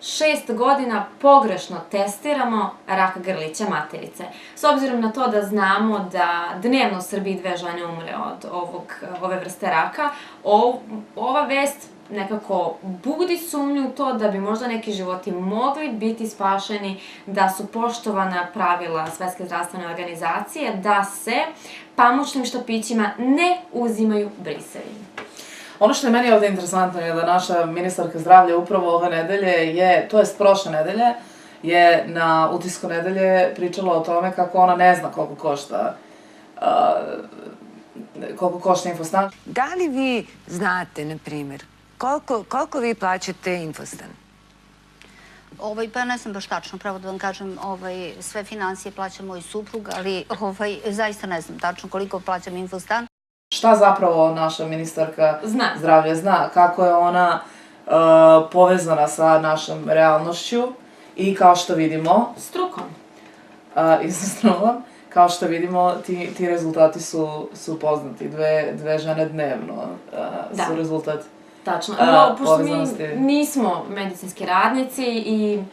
6 godina pogrešno testiramo rak grlića materice. S obzirom na to da znamo da dnevno u Srbiji 2 žene umre od ove vrste raka, ova vest nekako budi sumnju u to da bi možda neki životi mogli biti spašeni da su poštovana pravila Svetske zdravstvene organizacije da se pamučnim štapićima ne uzimaju brisevi. Ono što je meni ovde interesantno je da naša ministarka zdravlja upravo ove nedelje prošle nedelje, je na Utisku nedelje pričala o tome kako ona ne zna koliko košta Infostan. Da li vi znate, na primjer, koliko vi plaćate Infostan? Pa ne znam baš tačno, pravo da vam kažem, sve financije plaća moj suprug, ali zaista ne znam tačno koliko plaćam Infostan. Šta zapravo naša ministarka zdravlja zna? Kako je ona povezana sa našom realnošću i kao što vidimo... Strukom. I sa strukom. Kao što vidimo, ti rezultati su poznati. 2 žene dnevno su rezultat tačno. Pošto mi nismo medicinski radnici i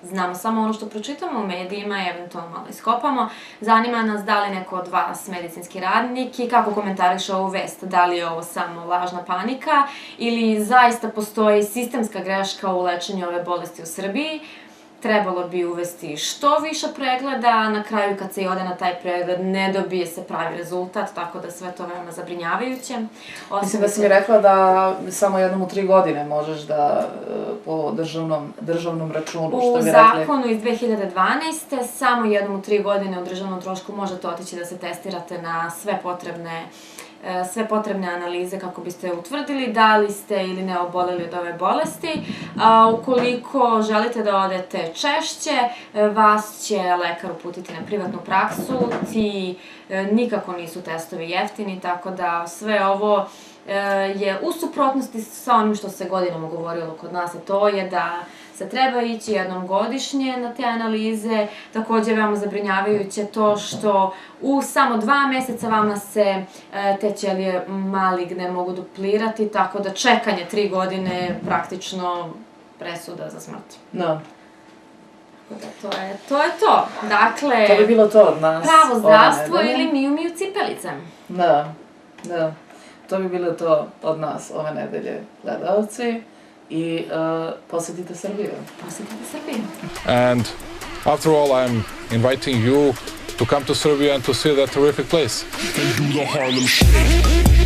znamo samo ono što pročitamo u medijima i eventualno malo iskopamo, zanima nas da li neko od vas medicinski radnik i kako komentariše ovu vest, da li je ovo samo lažna panika ili zaista postoji sistemska greška u lečenju ove bolesti u Srbiji. Trebalo bi uvesti što više pregleda, a na kraju kad se i ode na taj pregled ne dobije se pravi rezultat, tako da sve to veoma zabrinjavajuće. Mislim da si mi rekla da samo jednom u 3 godine možeš da po državnom računu, što bi rekli... U zakonu iz 2012. samo jednom u 3 godine u državnom trošku možete otići da se testirate na sve potrebne analize kako biste utvrdili da li ste ili ne oboleli od ove bolesti. Ukoliko želite da odete češće, vas će lekar uputiti na privatnu praksu. Nikako nisu testovi jeftini, tako da sve ovo je u suprotnosti sa onim što se godinama govorilo kod nas, a to je da se treba ići jednom godišnje na te analize. Takođe je veoma zabrinjavajuće to što u samo 2 meseca vama se te ćelije maligne mogu duplirati, tako da čekanje 3 godine je praktično presuda za smrt. Da. To je to. Dakle... To bi bilo to od nas. Pravo zdravstvo ili miju cipelice. Da. To bi bilo to od nas ove nedelje, gledalci. I posetite Srbiju. And after all, I'm inviting you to come to Serbia and to see that terrific place. And do the Harlem Shake.